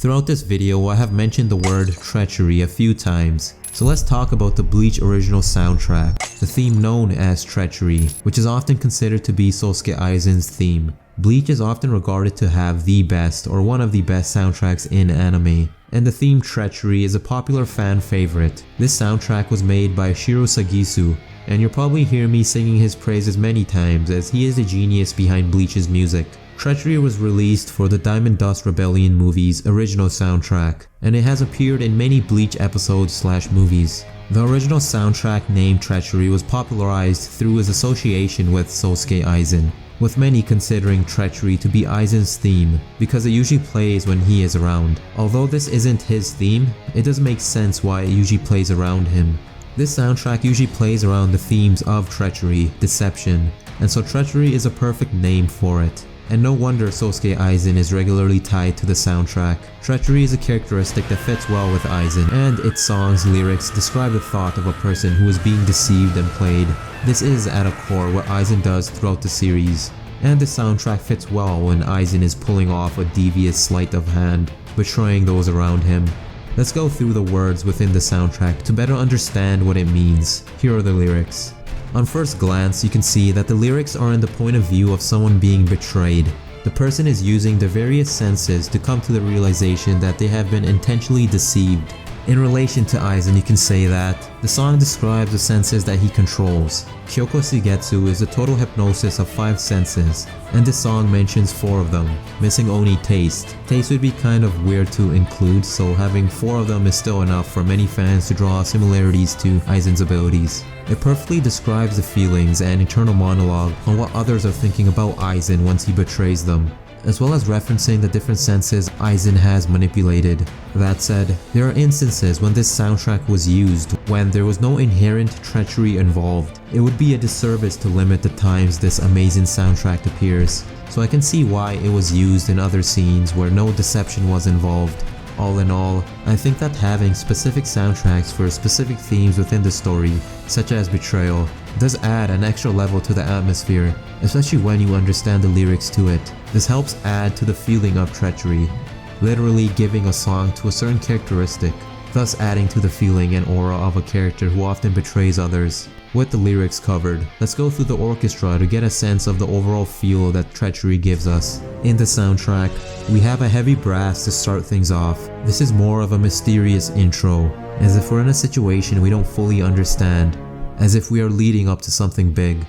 Throughout this video, I have mentioned the word treachery a few times. So let's talk about the Bleach original soundtrack, the theme known as Treachery, which is often considered to be Sosuke Aizen's theme. Bleach is often regarded to have the best or one of the best soundtracks in anime, and the theme Treachery is a popular fan favorite. This soundtrack was made by Shiro Sagisu, and you'll probably hear me singing his praises many times as he is the genius behind Bleach's music. Treachery was released for the Diamond Dust Rebellion movie's original soundtrack, and it has appeared in many Bleach episodes/movies. The original soundtrack named Treachery was popularized through his association with Sosuke Aizen, with many considering Treachery to be Aizen's theme because it usually plays when he is around. Although this isn't his theme, it does make sense why it usually plays around him. This soundtrack usually plays around the themes of treachery, deception, and so Treachery is a perfect name for it. And no wonder Sosuke Aizen is regularly tied to the soundtrack. Treachery is a characteristic that fits well with Aizen, and its song's lyrics describe the thought of a person who is being deceived and played. This is at a core what Aizen does throughout the series, and the soundtrack fits well when Aizen is pulling off a devious sleight of hand, betraying those around him. Let's go through the words within the soundtrack to better understand what it means. Here are the lyrics. On first glance, you can see that the lyrics are in the point of view of someone being betrayed. The person is using their various senses to come to the realization that they have been intentionally deceived. In relation to Aizen, you can say that the song describes the senses that he controls. Kyoko Shigetsu is a total hypnosis of 5 senses, and this song mentions 4 of them, missing only taste. Taste would be kind of weird to include, so having 4 of them is still enough for many fans to draw similarities to Aizen's abilities. It perfectly describes the feelings and internal monologue on what others are thinking about Aizen once he betrays them, as well as referencing the different senses Aizen has manipulated. That said, there are instances when this soundtrack was used when there was no inherent treachery involved. It would be a disservice to limit the times this amazing soundtrack appears, so I can see why it was used in other scenes where no deception was involved. All in all, I think that having specific soundtracks for specific themes within the story, such as betrayal, does add an extra level to the atmosphere, especially when you understand the lyrics to it. This helps add to the feeling of treachery, literally giving a song to a certain characteristic, thus adding to the feeling and aura of a character who often betrays others. With the lyrics covered, let's go through the orchestra to get a sense of the overall feel that Treachery gives us. In the soundtrack, we have a heavy brass to start things off. This is more of a mysterious intro, as if we're in a situation we don't fully understand, as if we are leading up to something big.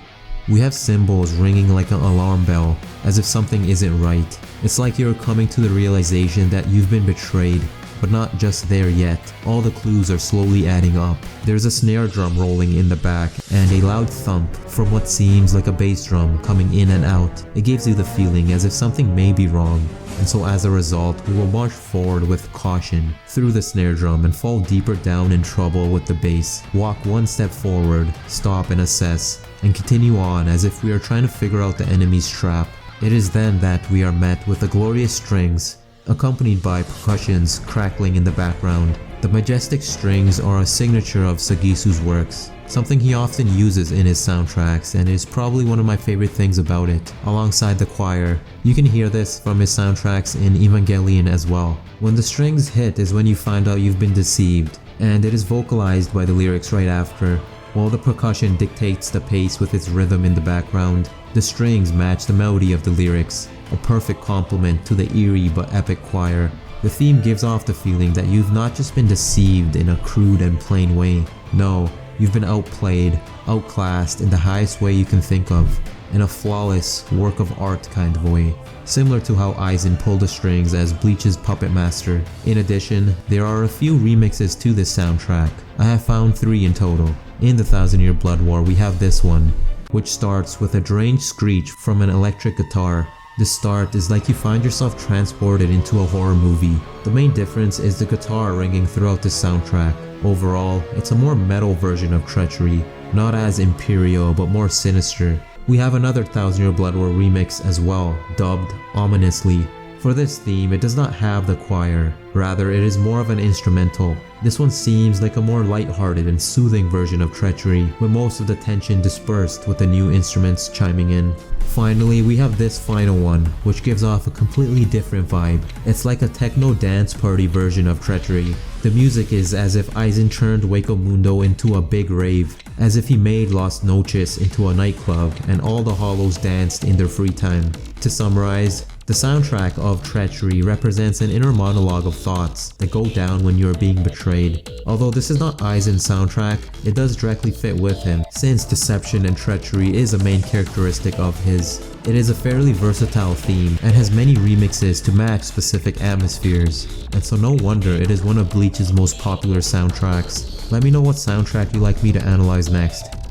We have cymbals ringing like an alarm bell, as if something isn't right. It's like you're coming to the realization that you've been betrayed, but not just there yet. All the clues are slowly adding up. There's a snare drum rolling in the back and a loud thump from what seems like a bass drum coming in and out. It gives you the feeling as if something may be wrong, and so as a result, we will march forward with caution through the snare drum and fall deeper down in trouble with the bass. Walk one step forward, stop and assess, and continue on as if we are trying to figure out the enemy's trap. It is then that we are met with the glorious strings, accompanied by percussions crackling in the background. The majestic strings are a signature of Sagisu's works, something he often uses in his soundtracks, and is probably one of my favorite things about it, alongside the choir. You can hear this from his soundtracks in Evangelion as well. When the strings hit is when you find out you've been deceived, and it is vocalized by the lyrics right after, while the percussion dictates the pace with its rhythm in the background. The strings match the melody of the lyrics, a perfect complement to the eerie but epic choir. The theme gives off the feeling that you've not just been deceived in a crude and plain way. No, you've been outplayed, outclassed in the highest way you can think of, in a flawless, work of art kind of way, similar to how Aizen pulled the strings as Bleach's puppet master. In addition, there are a few remixes to this soundtrack. I have found 3 in total. In the Thousand Year Blood War, we have this one, which starts with a deranged screech from an electric guitar. The start is like you find yourself transported into a horror movie. The main difference is the guitar ringing throughout the soundtrack. Overall, it's a more metal version of Treachery, not as imperial but more sinister. We have another Thousand Year Blood War remix as well, dubbed ominously. For this theme, it does not have the choir, rather it is more of an instrumental. This one seems like a more lighthearted and soothing version of Treachery, with most of the tension dispersed with the new instruments chiming in. Finally, we have this final one, which gives off a completely different vibe. It's like a techno dance party version of Treachery. The music is as if Aizen turned Hueco Mundo into a big rave, as if he made Las Noches into a nightclub and all the hollows danced in their free time. To summarize, the soundtrack of Treachery represents an inner monologue of thoughts that go down when you are being betrayed. Although this is not Aizen's soundtrack, it does directly fit with him, since deception and treachery is a main characteristic of his. It is a fairly versatile theme and has many remixes to match specific atmospheres, and so no wonder it is one of Bleach's most popular soundtracks. Let me know what soundtrack you'd like me to analyze next.